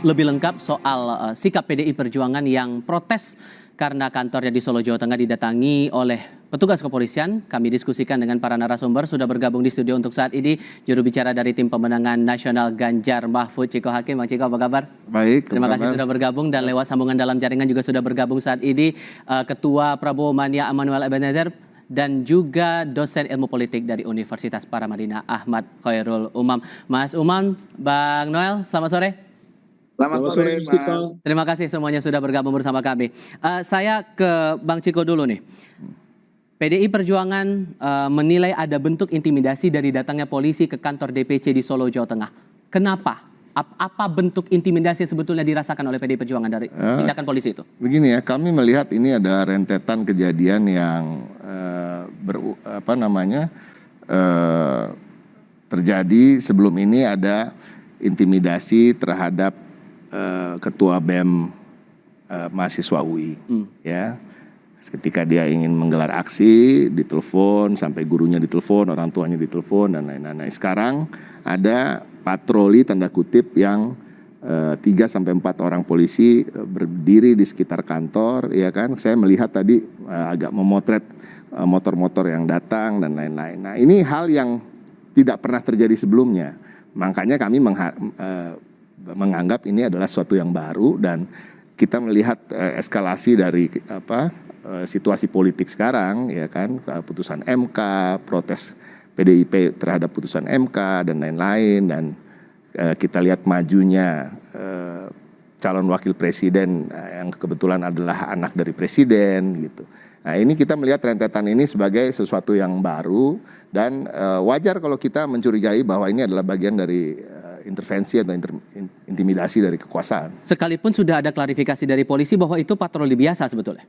lebih lengkap soal sikap PDI Perjuangan yang protes karena kantornya di Solo, Jawa Tengah didatangi oleh petugas kepolisian. Kami diskusikan dengan para narasumber. Sudah bergabung di studio untuk saat ini juru bicara dari tim pemenangan nasional Ganjar Mahfud, Ciko Hakim. Bang Ciko, apa kabar? Baik. Terima kasih sudah bergabung, dan lewat sambungan dalam jaringan juga sudah bergabung saat ini Ketua Prabowo Mania Emmanuel Ebenezer dan juga dosen ilmu politik dari Universitas Paramadina Ahmad Khairul Umam. Mas Umam, Bang Noel, selamat sore. Selamat sore, Mas. Terima kasih semuanya sudah bergabung bersama kami. Saya ke Bang Ciko dulu nih. PDI Perjuangan menilai ada bentuk intimidasi dari datangnya polisi ke kantor DPC di Solo, Jawa Tengah. Kenapa? Apa bentuk intimidasi yang sebetulnya dirasakan oleh PDI Perjuangan dari tindakan polisi itu? Begini ya, kami melihat ini adalah rentetan kejadian yang terjadi. Sebelum ini ada intimidasi terhadap Ketua BEM mahasiswa UI, ya. Ketika dia ingin menggelar aksi, ditelepon, sampai gurunya ditelepon, orang tuanya ditelepon, dan lain-lain. Nah, sekarang ada patroli tanda kutip yang 3-4 orang polisi berdiri di sekitar kantor, ya kan. Saya melihat tadi agak memotret motor-motor yang datang dan lain-lain. Nah, ini hal yang tidak pernah terjadi sebelumnya. Makanya kami menganggap ini adalah sesuatu yang baru, dan kita melihat eskalasi dari situasi politik sekarang, ya kan, putusan MK, protes PDIP terhadap putusan MK dan lain-lain, dan kita lihat majunya calon wakil presiden yang kebetulan adalah anak dari presiden gitu. Nah, ini kita melihat rentetan ini sebagai sesuatu yang baru, dan wajar kalau kita mencurigai bahwa ini adalah bagian dari intervensi atau intimidasi dari kekuasaan. Sekalipun sudah ada klarifikasi dari polisi bahwa itu patroli biasa sebetulnya.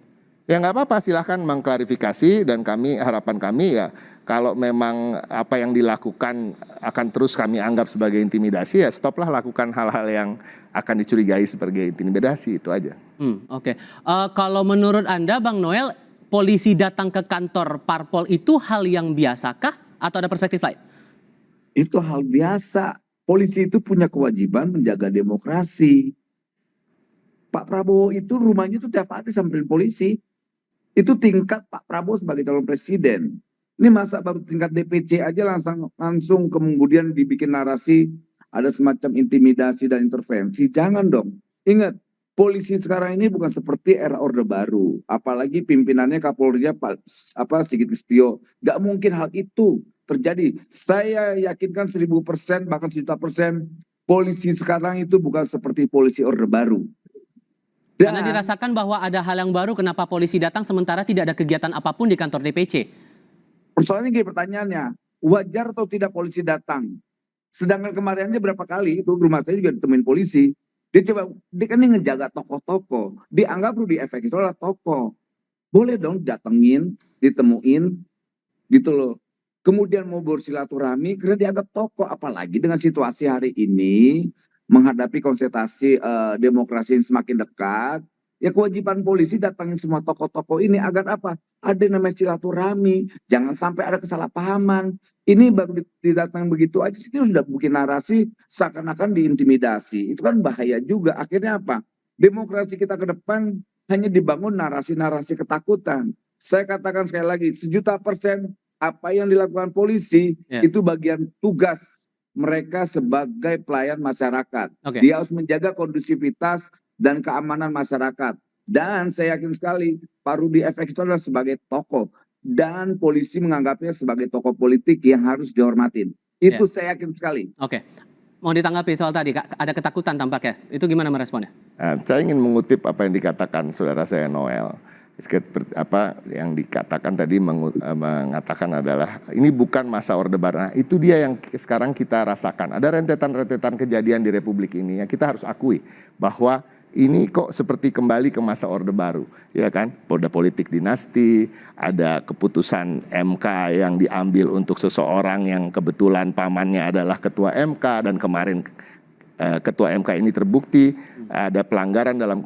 Ya nggak apa-apa, silahkan mengklarifikasi, dan harapan kami ya kalau memang apa yang dilakukan akan terus kami anggap sebagai intimidasi, ya stoplah lakukan hal-hal yang akan dicurigai sebagai intimidasi, itu aja. Oke. Kalau menurut Anda, Bang Noel, polisi datang ke kantor parpol itu hal yang biasakah atau ada perspektif lain? Itu hal biasa. Polisi itu punya kewajiban menjaga demokrasi. Pak Prabowo itu rumahnya itu tiap hari samperin polisi. Itu tingkat Pak Prabowo sebagai calon presiden. Ini masa baru tingkat DPC aja langsung kemudian dibikin narasi ada semacam intimidasi dan intervensi. Jangan dong. Ingat, polisi sekarang ini bukan seperti era Orde Baru. Apalagi pimpinannya Kapolri Sigit Listio. Gak mungkin hal itu terjadi. Saya yakinkan 1000%, bahkan 1.000.000%, polisi sekarang itu bukan seperti polisi Orde Baru. Karena dirasakan bahwa ada hal yang baru, kenapa polisi datang sementara tidak ada kegiatan apapun di kantor DPC? Persoalannya gini pertanyaannya, wajar atau tidak polisi datang? Sedangkan kemarinnya berapa kali itu rumah saya juga ditemuin polisi. Dia kan ini ngejaga tokoh-tokoh. Dianggap perlu diefek itu adalah tokoh. Boleh dong datengin, ditemuin, gitu loh. Kemudian mau bersilaturahmi karena dianggap tokoh. Apalagi dengan situasi hari ini, menghadapi konsentrasi demokrasi yang semakin dekat, ya kewajiban polisi datangin semua tokoh-tokoh ini agar apa? Ada namanya silaturahmi, jangan sampai ada kesalahpahaman. Ini baru didatangin begitu aja, ini sudah bikin narasi seakan-akan diintimidasi. Itu kan bahaya juga. Akhirnya apa? Demokrasi kita ke depan hanya dibangun narasi-narasi ketakutan. Saya katakan sekali lagi, 1.000.000% apa yang dilakukan polisi itu bagian tugas mereka sebagai pelayan masyarakat. Dia harus menjaga kondusivitas dan keamanan masyarakat. Dan saya yakin sekali Pak Rudi FX itu adalah sebagai tokoh. Dan polisi menganggapnya sebagai tokoh politik yang harus dihormatin. Itu saya yakin sekali. Oke. Mau ditanggapi soal tadi, ada ketakutan tampaknya. Itu gimana meresponnya? Nah, saya ingin mengutip apa yang dikatakan saudara saya Noel. Apa yang dikatakan tadi mengatakan adalah ini bukan masa Orde Baru. Nah, itu dia yang sekarang kita rasakan. Ada rentetan-rentetan kejadian di Republik ini yang kita harus akui bahwa ini kok seperti kembali ke masa Orde Baru, ya kan? Pada politik dinasti, ada keputusan MK yang diambil untuk seseorang yang kebetulan pamannya adalah ketua MK, dan kemarin ketua MK ini terbukti ada pelanggaran dalam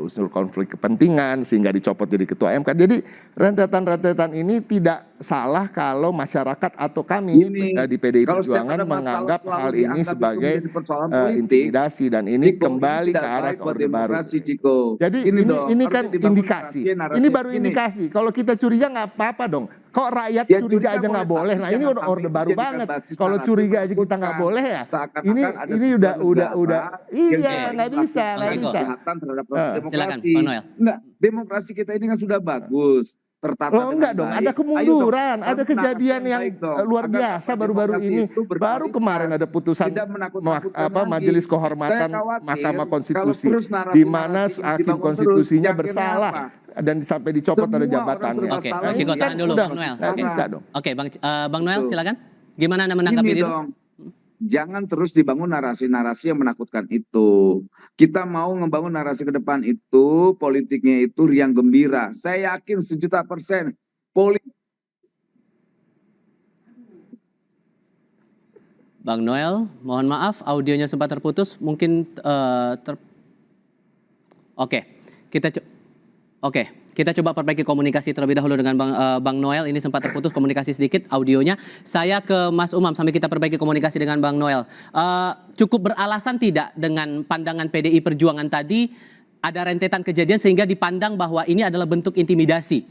unsur konflik kepentingan sehingga dicopot jadi ketua MK. Jadi rentetan-rentetan ini tidak salah kalau masyarakat atau kami Gini, di PDI kalau setiap Perjuangan ada masalah menganggap selalu hal ini dianggap itu sebagai menjadi persoalan politik. intimidasi dan ini Ciko, kembali tidak ke arah baik ke buat Orde Baru. demokrasi, Ciko. Jadi Gini ini dong, ini harus kan dibangun indikasi. narasi Ini baru gini. indikasi. Kalau kita curiga nggak apa-apa dong. Kok rakyat Ya, curiga aja boleh, nggak boleh? tapi Nah ini jangan udah sampai Orde itu Baru jadikan banget. basis Kalau narasi curiga aja kita nggak menakutkan. boleh ya. Seakan-akan ada Ini sebuah udah negara iya yang nggak bisa Bang Ciko. kejahatan terhadap proses Silakan, demokrasi. Bang Noel. Enggak, demokrasi kita ini kan sudah bagus, tertata Oh dengan enggak dong, baik. ada Ayo kemunduran, dong, ada bangun kejadian narasi yang baik dong. luar Agar biasa dapat baru-baru demokrasi ini. itu Baru berkualitas. kemarin ada putusan Tidak menakut-nakutkan lagi. Majelis Saya Kehormatan khawatir Mahkamah kalau Konstitusi terus narasi-narasi di mana ini hakim dibangun konstitusinya terus, yakinnya bersalah apa? dan sampai dicopot dari Semua orang jabatannya. serba Oke, salah Bang Ciko, ini kan tahan dulu, udah Bang Noel. nggak bisa dong. Oke, Bang Noel, Betul. silakan. Gimana Anda menanggapi Gini itu? dong, jangan terus dibangun narasi-narasi yang menakutkan itu. Kita mau ngebangun narasi ke depan itu, politiknya itu riang gembira. Saya yakin 1.000.000% Bang Noel, mohon maaf audionya sempat terputus. Mungkin Oke, kita coba perbaiki komunikasi terlebih dahulu dengan Bang Noel. Ini sempat terputus komunikasi sedikit audionya. Saya ke Mas Umam sambil kita perbaiki komunikasi dengan Bang Noel. Cukup beralasan tidak dengan pandangan PDI Perjuangan tadi ada rentetan kejadian sehingga dipandang bahwa ini adalah bentuk intimidasi.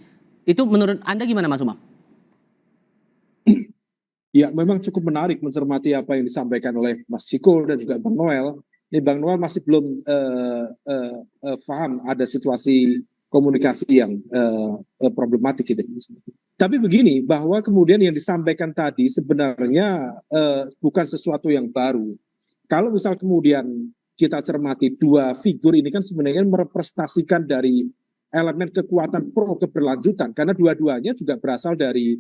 Itu menurut Anda gimana, Mas Umam? Ya, memang cukup menarik mencermati apa yang disampaikan oleh Mas Ciko dan juga Bang Noel. Ini Bang Noel masih belum paham ada situasi komunikasi yang problematik gitu. Tapi begini, bahwa kemudian yang disampaikan tadi sebenarnya bukan sesuatu yang baru. Kalau misal kemudian kita cermati dua figur ini kan sebenarnya merepresentasikan dari elemen kekuatan pro keberlanjutan, karena dua-duanya juga berasal dari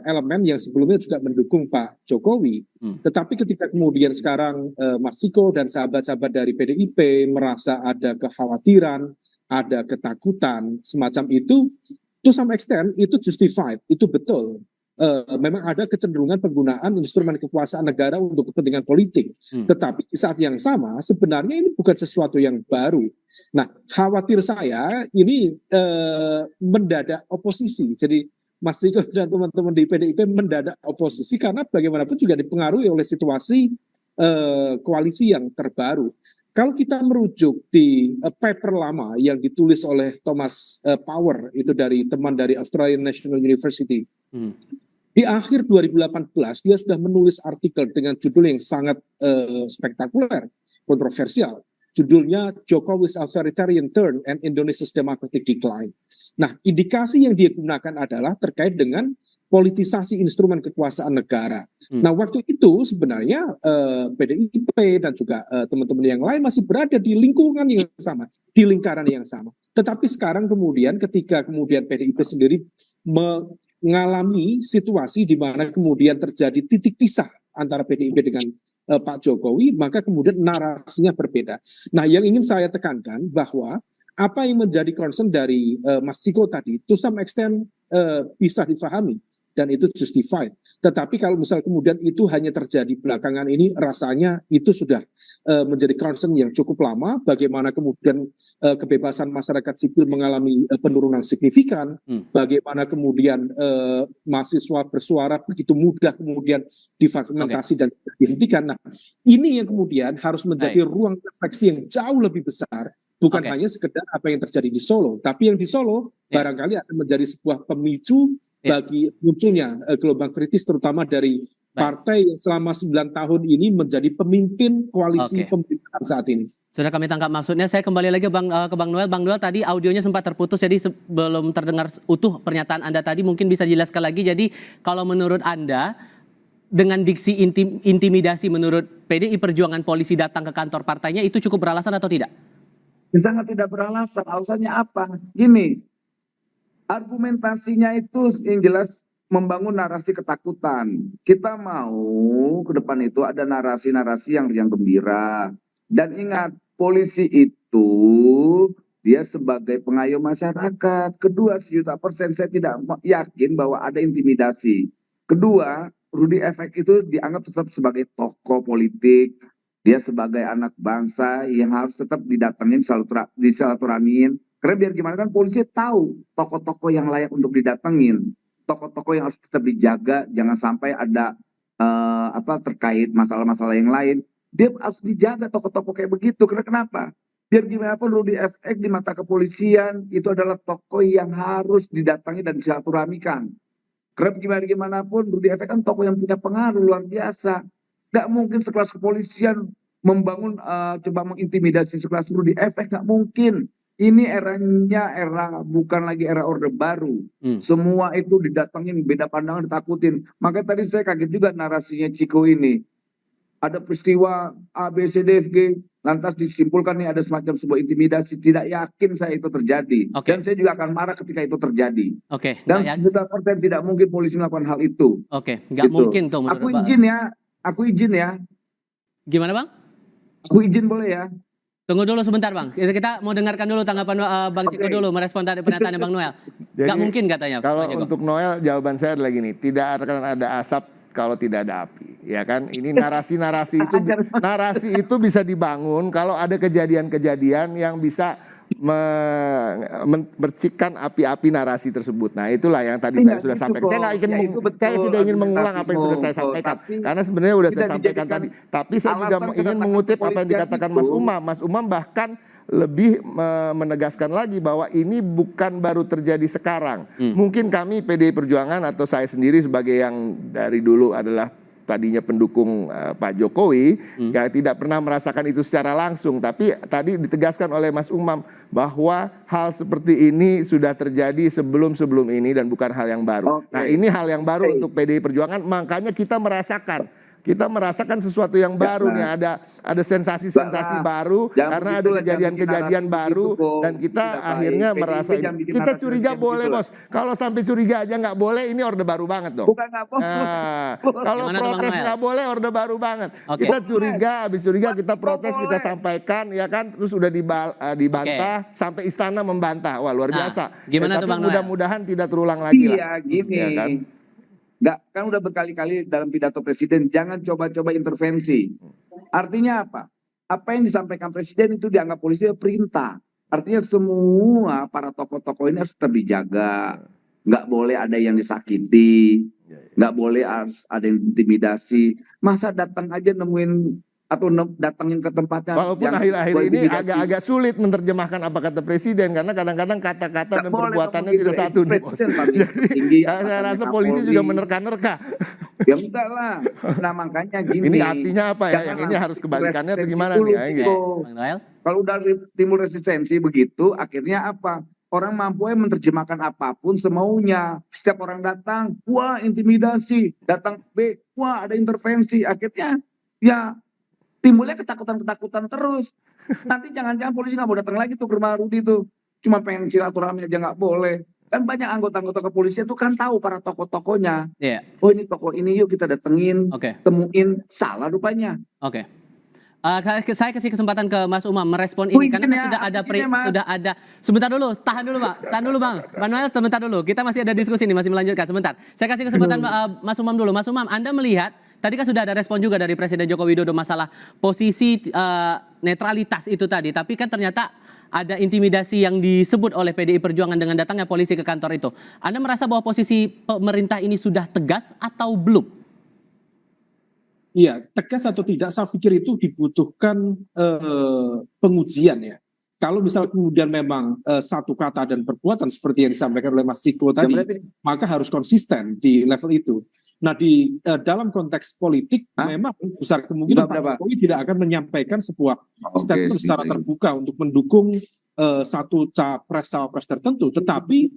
elemen yang sebelumnya juga mendukung Pak Jokowi. Tetapi ketika kemudian sekarang Mas Ciko dan sahabat-sahabat dari PDIP merasa ada kekhawatiran, ada ketakutan semacam itu, to some extent itu justified, itu betul. Memang ada kecenderungan penggunaan instrumen kekuasaan negara untuk kepentingan politik. Tetapi di saat yang sama sebenarnya ini bukan sesuatu yang baru. Nah, khawatir saya ini mendadak oposisi. Jadi Mas Ciko dan teman-teman di PDIP mendadak oposisi karena bagaimanapun juga dipengaruhi oleh situasi koalisi yang terbaru. Kalau kita merujuk di paper lama yang ditulis oleh Thomas Power, itu dari teman dari Australian National University, di akhir 2018 dia sudah menulis artikel dengan judul yang sangat spektakuler, kontroversial. Judulnya Jokowi's Authoritarian Turn and Indonesia's Democratic Decline. Nah, indikasi yang dia gunakan adalah terkait dengan politisasi instrumen kekuasaan negara. Nah, waktu itu sebenarnya PDIP dan juga teman-teman yang lain masih berada di lingkungan yang sama, di lingkaran yang sama. Tetapi sekarang kemudian ketika kemudian PDIP sendiri mengalami situasi di mana kemudian terjadi titik pisah antara PDIP dengan Pak Jokowi, maka kemudian narasinya berbeda. Nah, yang ingin saya tekankan bahwa apa yang menjadi concern dari Mas Ciko tadi, to some extent bisa difahami dan itu justified. Tetapi kalau misal kemudian itu hanya terjadi belakangan ini, rasanya itu sudah menjadi concern yang cukup lama. Bagaimana kemudian kebebasan masyarakat sipil mengalami penurunan signifikan, bagaimana kemudian mahasiswa bersuara begitu mudah kemudian difragmentasi dan dihentikan. Nah, ini yang kemudian harus menjadi ruang refleksi yang jauh lebih besar. Bukan hanya sekedar apa yang terjadi di Solo, tapi yang di Solo barangkali akan menjadi sebuah pemicu bagi munculnya gelombang kritis terutama dari partai yang selama 9 tahun ini menjadi pemimpin koalisi pemerintahan saat ini. Sudah kami tangkap maksudnya. Saya kembali lagi ke Bang Noel. Bang Noel tadi audionya sempat terputus, jadi sebelum terdengar utuh pernyataan Anda tadi mungkin bisa dijelaskan lagi. Jadi kalau menurut Anda dengan diksi intimidasi menurut PDI Perjuangan polisi datang ke kantor partainya itu cukup beralasan atau tidak? Sangat tidak beralasan. Alasannya apa? Gini, argumentasinya itu yang jelas membangun narasi ketakutan. Kita mau ke depan itu ada narasi-narasi yang gembira. Dan ingat, polisi itu dia sebagai pengayom masyarakat. Kedua, 1.000.000% saya tidak yakin bahwa ada intimidasi. Kedua, Rudy Efek itu dianggap tetap sebagai tokoh politik. Dia sebagai anak bangsa yang harus tetap didatengin, disilaturahmiin. Karena biar gimana kan polisi tahu tokoh-tokoh yang layak untuk didatengin. tokoh-tokoh yang harus tetap dijaga, jangan sampai ada terkait masalah-masalah yang lain. Dia harus dijaga tokoh-tokoh kayak begitu. Karena kenapa? Biar gimana pun Rudi FX di mata kepolisian itu adalah tokoh yang harus didatangi dan silaturahmikan. Karena gimana pun Rudi FX kan tokoh yang punya pengaruh luar biasa. Gak mungkin sekelas kepolisian membangun coba mengintimidasi sekelas Rudi FX, gak mungkin. Ini eranya bukan lagi era Orde Baru. Semua itu didatengin, beda pandangan ditakutin. Makanya tadi saya kaget juga narasinya Ciko ini. Ada peristiwa A, B, C, D, F, G, lantas disimpulkan nih ada semacam sebuah intimidasi. Tidak yakin saya itu terjadi. Dan saya juga akan marah ketika itu terjadi. Dan 100% tidak mungkin polisi melakukan hal itu. Nggak mungkin tuh menurut Aku izin ya. Gimana Bang? Aku izin boleh ya. Tunggu dulu sebentar Bang, kita mau dengarkan dulu tanggapan Bang Ciko dulu merespon tadi pernyataannya Bang Noel. Nggak mungkin katanya. Kalau untuk Noel jawaban saya adalah gini, tidak akan ada asap kalau tidak ada api, ya kan? Ini narasi itu bisa dibangun kalau ada kejadian-kejadian yang bisa mercikan api-api narasi tersebut. Nah itulah yang tadi saya sudah sampaikan. Saya tidak ingin mengulang apa yang sudah saya sampaikan, karena sebenarnya sudah saya sampaikan tadi. Tapi saya juga ingin mengutip apa yang dikatakan Mas Umam. Mas Umam bahkan lebih menegaskan lagi bahwa ini bukan baru terjadi sekarang. Mungkin kami PDI Perjuangan atau saya sendiri sebagai yang dari dulu adalah tadinya pendukung Pak Jokowi, ya tidak pernah merasakan itu secara langsung. Tapi tadi ditegaskan oleh Mas Umam bahwa hal seperti ini sudah terjadi sebelum ini dan bukan hal yang baru. Nah ini hal yang baru untuk PDI Perjuangan, makanya kita merasakan sesuatu yang baru nih, ada sensasi-sensasi baru karena ada kejadian-kejadian baru dan kita akhirnya merasa kita curiga boleh bos, kalau sampai curiga aja nggak boleh, ini orde baru banget dong. Kalau protes nggak boleh, orde baru banget. Kita curiga, habis curiga kita protes, kita sampaikan ya kan, terus udah dibantah sampai istana membantah, wah luar biasa. Gimana tuh Bang Noel? Mudah-mudahan tidak terulang lagi lah. Iya gini. Ya kan? Nggak, kan udah berkali-kali dalam pidato presiden, jangan coba-coba intervensi. Artinya apa? Apa yang disampaikan presiden itu dianggap polisi perintah. Artinya semua para tokoh-tokoh ini harus tetap dijaga. Nggak boleh ada yang disakiti. Nggak boleh ada yang intimidasi. Masa datang aja nemuin atau datangin ke tempatnya. Walaupun akhir-akhir ini agak sulit menerjemahkan apa kata presiden, karena kadang-kadang kata-kata dan perbuatannya tidak satu nih bos. Jadi saya rasa polisi juga menerka-nerka. Ya enggak lah. Nah makanya gini. Ini artinya apa ya? Yang ini harus kebalikannya atau gimana nih? Ya, gitu. Kalau udah timbul resistensi begitu, akhirnya apa? Orang mampu menerjemahkan apapun semaunya. Setiap orang datang, wah intimidasi. Datang B, wah ada intervensi. Akhirnya ya timbulnya ketakutan-ketakutan terus. Nanti jangan-jangan polisi nggak mau datang lagi tuh ke rumah Rudi tuh. Cuma pengen silaturahmi aja nggak boleh. Kan banyak anggota-anggota kepolisian tuh kan tahu para tokoh-tokohnya. Oh ini tokoh ini yuk kita datengin, temuin, salah rupanya. Saya kasih kesempatan ke Mas Umam merespon ini karena sudah ada. Sebentar dulu, tahan dulu Bang. Bang Noel, sebentar dulu. Kita masih ada diskusi nih, masih melanjutkan sebentar. Saya kasih kesempatan Mas Umam dulu. Mas Umam, Anda melihat tadi kan sudah ada respon juga dari Presiden Joko Widodo masalah posisi netralitas itu tadi, tapi kan ternyata ada intimidasi yang disebut oleh PDI Perjuangan dengan datangnya polisi ke kantor itu. Anda merasa bahwa posisi pemerintah ini sudah tegas atau belum? Iya, tegas atau tidak, saya pikir itu dibutuhkan pengujian ya. Kalau misal kemudian memang satu kata dan perbuatan seperti yang disampaikan oleh Mas Ciko tadi, maka harus konsisten di level itu. Nah di dalam konteks politik memang besar kemungkinan Pak Jokowi tidak akan menyampaikan sebuah statement secara terbuka untuk mendukung satu capres-cawapres tertentu, tetapi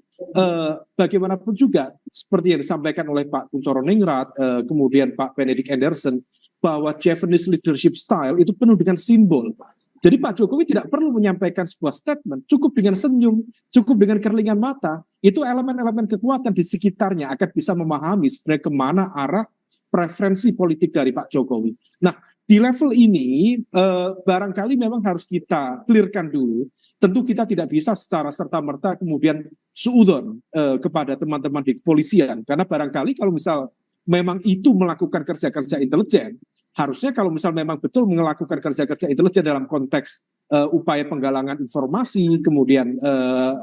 bagaimanapun juga seperti yang disampaikan oleh Pak Kunchoro Ningrat, kemudian Pak Benedict Anderson, bahwa Japanese leadership style itu penuh dengan simbol. Jadi Pak Jokowi tidak perlu menyampaikan sebuah statement, cukup dengan senyum, cukup dengan kerlingan mata, itu elemen-elemen kekuatan di sekitarnya akan bisa memahami sebenarnya kemana arah preferensi politik dari Pak Jokowi. Nah, di level ini barangkali memang harus kita clearkan dulu. Tentu kita tidak bisa secara serta-merta kemudian suudon kepada teman-teman di kepolisian. Karena barangkali kalau misal memang itu melakukan kerja-kerja intelijen, harusnya kalau misal memang betul melakukan kerja-kerja intelijen dalam konteks upaya penggalangan informasi, kemudian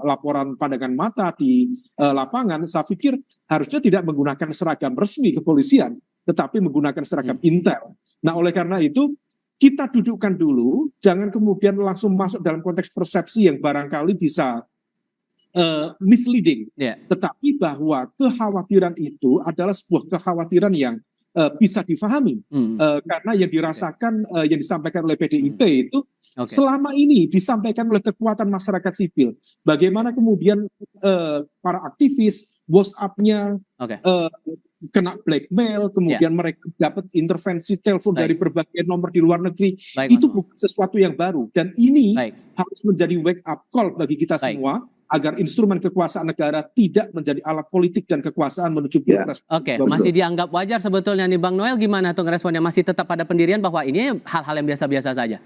laporan pandangan mata di lapangan, saya pikir harusnya tidak menggunakan seragam resmi kepolisian, tetapi menggunakan seragam intel. Nah, oleh karena itu kita dudukkan dulu, jangan kemudian langsung masuk dalam konteks persepsi yang barangkali bisa misleading. Tetapi bahwa kekhawatiran itu adalah sebuah kekhawatiran yang bisa difahami, karena yang dirasakan, yang disampaikan oleh PDIP itu selama ini disampaikan oleh kekuatan masyarakat sipil. Bagaimana kemudian para aktivis, WhatsApp-nya kena blackmail, kemudian mereka dapat intervensi telepon dari berbagai nomor di luar negeri. Itu bukan sesuatu yang baru. Dan ini harus menjadi wake up call bagi kita semua, agar instrumen kekuasaan negara tidak menjadi alat politik dan kekuasaan menuju pilpres. Masih dianggap wajar sebetulnya nih Bang Noel, gimana tuh responnya? Masih tetap pada pendirian bahwa ini hal-hal yang biasa-biasa saja?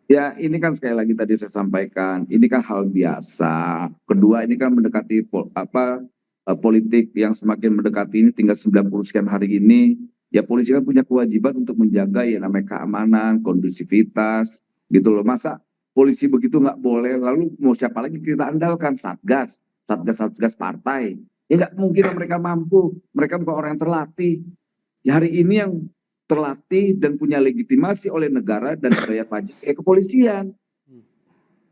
Ya, ini kan sekali lagi tadi saya sampaikan, ini kan hal biasa. Kedua, ini kan mendekati politik yang semakin mendekati ini, tinggal 90 sekian hari ini, ya polisi kan punya kewajiban untuk menjaga ya namanya keamanan, kondusivitas, gitu loh. Masa polisi begitu nggak boleh, lalu mau siapa lagi kita andalkan? Satgas partai. Ya nggak mungkin mereka mampu, mereka bukan orang yang terlatih. Ya hari ini yang terlatih dan punya legitimasi oleh negara dan bayar pajak kepolisian.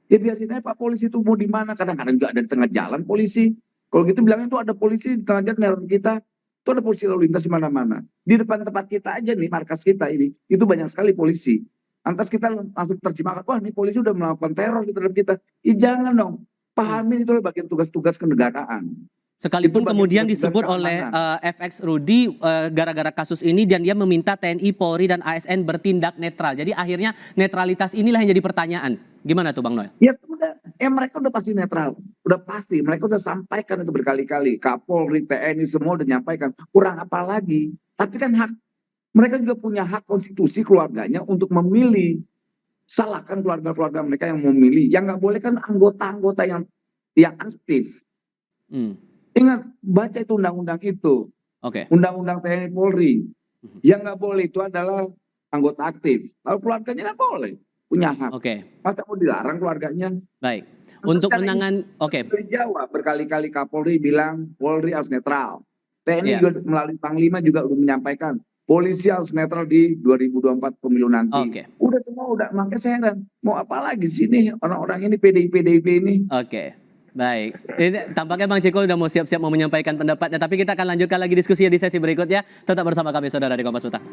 Ya biarin aja Pak polisi itu mau di mana, kadang-kadang juga ada di tengah jalan polisi. Kalau gitu bilangnya itu ada polisi di tengah jalan neror kita, itu ada polisi lalu lintas di mana-mana. Di depan tempat kita aja nih, markas kita ini, itu banyak sekali polisi. Lantas kita langsung terjemahkan, wah ini polisi udah melakukan teror terhadap kita. Ya jangan dong, pahamin itu bagian tugas-tugas kenegaraan. Sekalipun kemudian disebut oleh FX Rudy gara-gara kasus ini dan dia meminta TNI, Polri, dan ASN bertindak netral. Jadi akhirnya netralitas inilah yang jadi pertanyaan. Gimana tuh Bang Noel? Ya sudah, mereka udah pasti netral. Udah pasti, mereka udah sampaikan itu berkali-kali. Kapolri, TNI semua udah nyampaikan. Kurang apa lagi? Tapi kan mereka juga punya hak konstitusi keluarganya untuk memilih. Salahkan keluarga-keluarga mereka yang memilih. Yang nggak boleh kan anggota-anggota yang aktif. Ingat, baca itu undang-undang itu. Undang-undang TNI Polri. Yang nggak boleh itu adalah anggota aktif. Lalu keluarganya nggak boleh. Punya hak. Masa mau dilarang keluarganya? Baik. Untuk menangan, Dari Jawa berkali-kali Kapolri bilang Polri harus netral. TNI juga melalui Panglima juga udah menyampaikan polisi harus netral di 2024 pemilu nanti. Udah semua udah, makanya saya heran. Mau apa lagi sini orang-orang ini PDIP ini? Baik, ini tampaknya Bang Ciko udah mau siap-siap mau menyampaikan pendapatnya, tapi kita akan lanjutkan lagi diskusinya di sesi berikutnya. Tetap bersama kami saudara di Kompas Petang.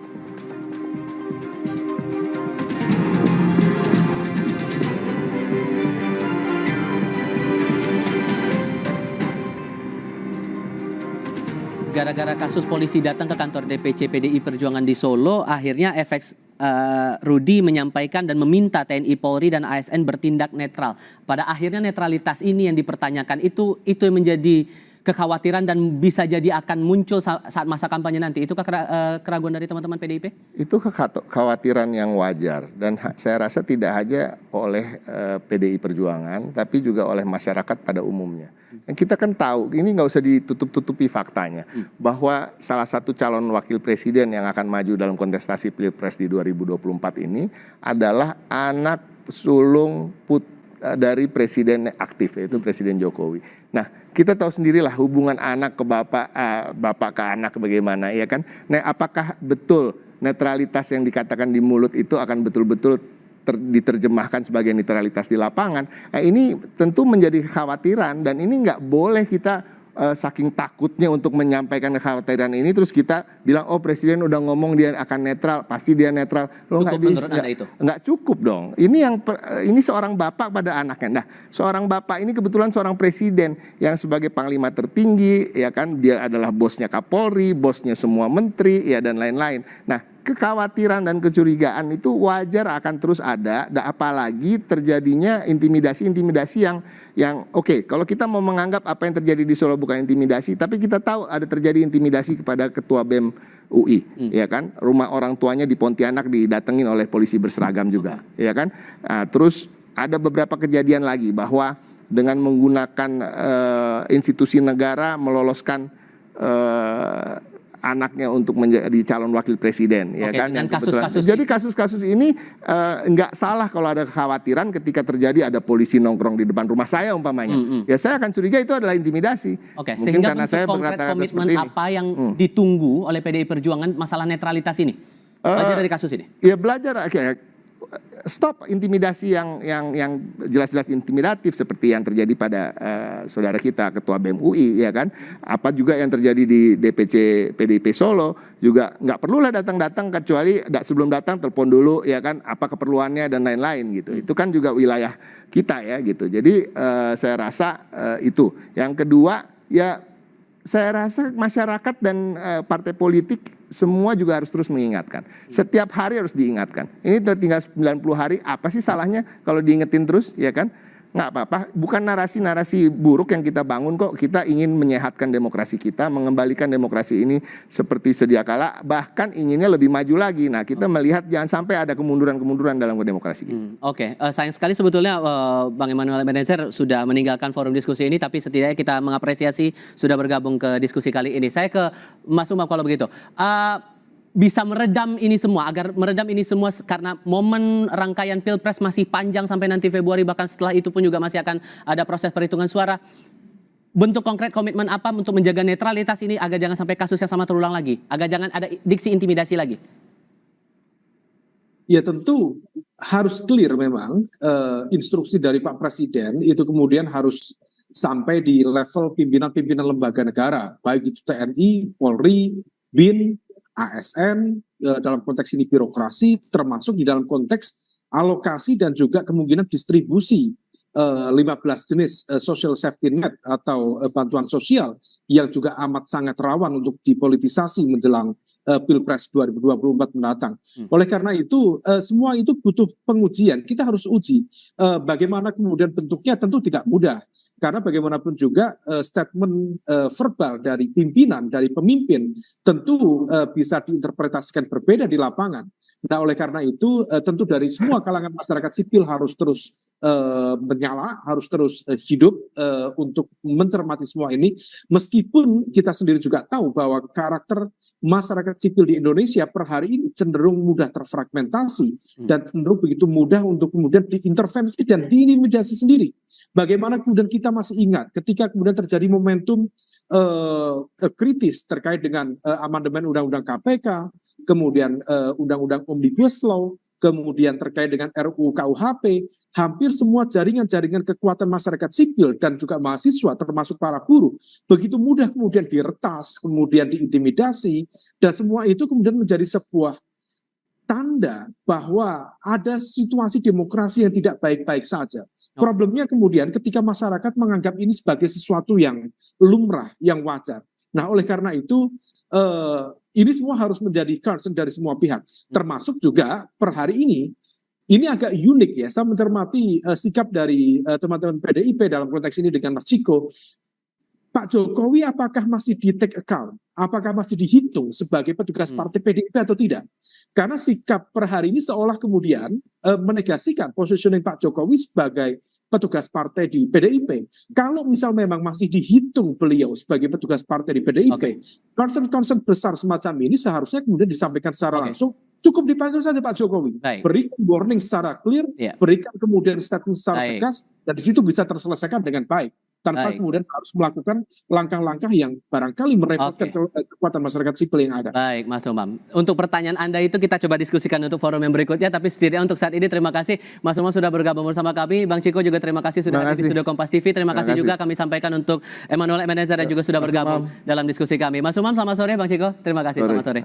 Gara-gara kasus polisi datang ke kantor DPC PDI Perjuangan di Solo, akhirnya FX Rudy menyampaikan dan meminta TNI, Polri, dan ASN bertindak netral. Pada akhirnya netralitas ini yang dipertanyakan, itu yang menjadi kekhawatiran dan bisa jadi akan muncul saat masa kampanye nanti. Itukah keraguan dari teman-teman PDIP? Itu kekhawatiran yang wajar dan saya rasa tidak hanya oleh PDI Perjuangan tapi juga oleh masyarakat pada umumnya. Dan kita kan tahu, ini nggak usah ditutup-tutupi faktanya, bahwa salah satu calon wakil presiden yang akan maju dalam kontestasi Pilpres di 2024 ini adalah anak sulung dari presiden aktif, yaitu Presiden Jokowi. Nah, kita tahu sendirilah hubungan anak ke bapak ke anak bagaimana, ya kan? Nah, apakah betul netralitas yang dikatakan di mulut itu akan betul-betul diterjemahkan sebagai netralitas di lapangan? Nah, ini tentu menjadi kekhawatiran dan ini nggak boleh kita saking takutnya untuk menyampaikan kekhawatiran ini terus kita bilang oh presiden udah ngomong dia akan netral, pasti dia netral. Lo nggak bisa, nggak cukup dong. Ini seorang bapak pada anaknya. Nah, seorang bapak ini kebetulan seorang presiden yang sebagai panglima tertinggi, ya kan, dia adalah bosnya Kapolri, bosnya semua menteri, ya dan lain-lain. Nah, kekhawatiran dan kecurigaan itu wajar akan terus ada, apalagi terjadinya intimidasi yang oke, kalau kita mau menganggap apa yang terjadi di Solo bukan intimidasi, tapi kita tahu ada terjadi intimidasi kepada ketua BEM UI, ya kan, rumah orang tuanya di Pontianak didatengin oleh polisi berseragam juga, ya kan. Nah, terus ada beberapa kejadian lagi bahwa dengan menggunakan institusi negara meloloskan anaknya untuk menjadi calon wakil presiden, ya Oke, kan? dan Yang kebetulan. kasus-kasus Jadi kasus-kasus ini nggak salah kalau ada kekhawatiran ketika terjadi ada polisi nongkrong di depan rumah saya umpamanya. Ya saya akan curiga itu adalah intimidasi. Oke, Mungkin sehingga karena bentuk saya konkret berkata-kata komitmen seperti ini. apa yang ditunggu oleh PDI Perjuangan masalah netralitas ini? Belajar dari kasus ini. Ya belajar, stop intimidasi yang jelas-jelas intimidatif seperti yang terjadi pada saudara kita ketua BEM UI, ya kan? Apa juga yang terjadi di DPC PDIP Solo juga nggak perlulah datang-datang, kecuali sebelum datang telepon dulu, ya kan? Apa keperluannya dan lain-lain gitu. Itu kan juga wilayah kita ya gitu. Jadi saya rasa itu. Yang kedua ya saya rasa masyarakat dan partai politik semua juga harus terus mengingatkan. Setiap hari harus diingatkan. Ini tinggal 90 hari, apa sih salahnya kalau diingetin terus, ya kan? Nggak apa-apa, bukan narasi-narasi buruk yang kita bangun kok. Kita ingin menyehatkan demokrasi kita, mengembalikan demokrasi ini seperti sedia kala, bahkan inginnya lebih maju lagi. Nah, kita melihat jangan sampai ada kemunduran-kemunduran dalam demokrasi kita. Oke, sayang sekali sebetulnya Bang Emmanuel Ebenezer sudah meninggalkan forum diskusi ini, tapi setidaknya kita mengapresiasi sudah bergabung ke diskusi kali ini. Saya ke Mas Umam kalau begitu. Bisa meredam ini semua, agar meredam ini semua karena momen rangkaian Pilpres masih panjang sampai nanti Februari, bahkan setelah itu pun juga masih akan ada proses perhitungan suara. Bentuk konkret komitmen apa untuk menjaga netralitas ini agar jangan sampai kasus yang sama terulang lagi, agar jangan ada diksi intimidasi lagi? Ya tentu harus clear memang instruksi dari Pak Presiden itu kemudian harus sampai di level pimpinan-pimpinan lembaga negara, baik itu TNI, Polri, BIN, ASN, dalam konteks ini birokrasi, termasuk di dalam konteks alokasi dan juga kemungkinan distribusi 15 jenis social safety net atau bantuan sosial yang juga amat sangat rawan untuk dipolitisasi menjelang Pilpres 2024 mendatang. Oleh karena itu, semua itu butuh pengujian. Kita harus uji bagaimana kemudian bentuknya, tentu tidak mudah. Karena bagaimanapun juga statement verbal dari pimpinan, dari pemimpin, tentu bisa diinterpretasikan berbeda di lapangan. Nah, oleh karena itu, tentu dari semua kalangan masyarakat sipil harus terus menyala, harus terus hidup untuk mencermati semua ini. Meskipun kita sendiri juga tahu bahwa karakter masyarakat sipil di Indonesia per hari ini cenderung mudah terfragmentasi dan cenderung begitu mudah untuk kemudian diintervensi dan diintimidasi sendiri. Bagaimana kemudian kita masih ingat ketika kemudian terjadi momentum kritis terkait dengan amandemen Undang-Undang KPK, kemudian Undang-Undang Omnibus Law, kemudian terkait dengan RUU KUHP, hampir semua jaringan-jaringan kekuatan masyarakat sipil dan juga mahasiswa termasuk para buruh begitu mudah kemudian diretas, kemudian diintimidasi, dan semua itu kemudian menjadi sebuah tanda bahwa ada situasi demokrasi yang tidak baik-baik saja. Problemnya kemudian ketika masyarakat menganggap ini sebagai sesuatu yang lumrah, yang wajar. Nah, oleh karena itu ini semua harus menjadi concern dari semua pihak, termasuk juga per hari ini agak unik ya, saya mencermati sikap dari teman-teman PDIP dalam konteks ini dengan Mas Ciko. Pak Jokowi apakah masih di take account? Apakah masih dihitung sebagai petugas partai PDIP atau tidak? Karena sikap per hari ini seolah kemudian menegasikan positioning Pak Jokowi sebagai petugas partai di PDIP. Kalau misal memang masih dihitung beliau sebagai petugas partai di PDIP, concern-concern besar semacam ini seharusnya kemudian disampaikan secara langsung. Cukup dipanggil saja Pak Jokowi, berikan warning secara clear, berikan kemudian statement secara tegas, dan di situ bisa terselesaikan dengan baik. Tanpa kemudian harus melakukan langkah-langkah yang barangkali merepotkan kekuatan masyarakat sipil yang ada. Baik, Mas Umam. Untuk pertanyaan Anda itu kita coba diskusikan untuk forum yang berikutnya, tapi setidaknya untuk saat ini terima kasih Mas Umam sudah bergabung bersama kami. Bang Ciko juga terima kasih sudah hadir di Studio Kompas TV. Terima kasih juga kami sampaikan untuk Emmanuel Ebenezer yang juga sudah bergabung dalam diskusi kami. Mas Umam, selamat sore. Bang Ciko, terima kasih. Selamat sore.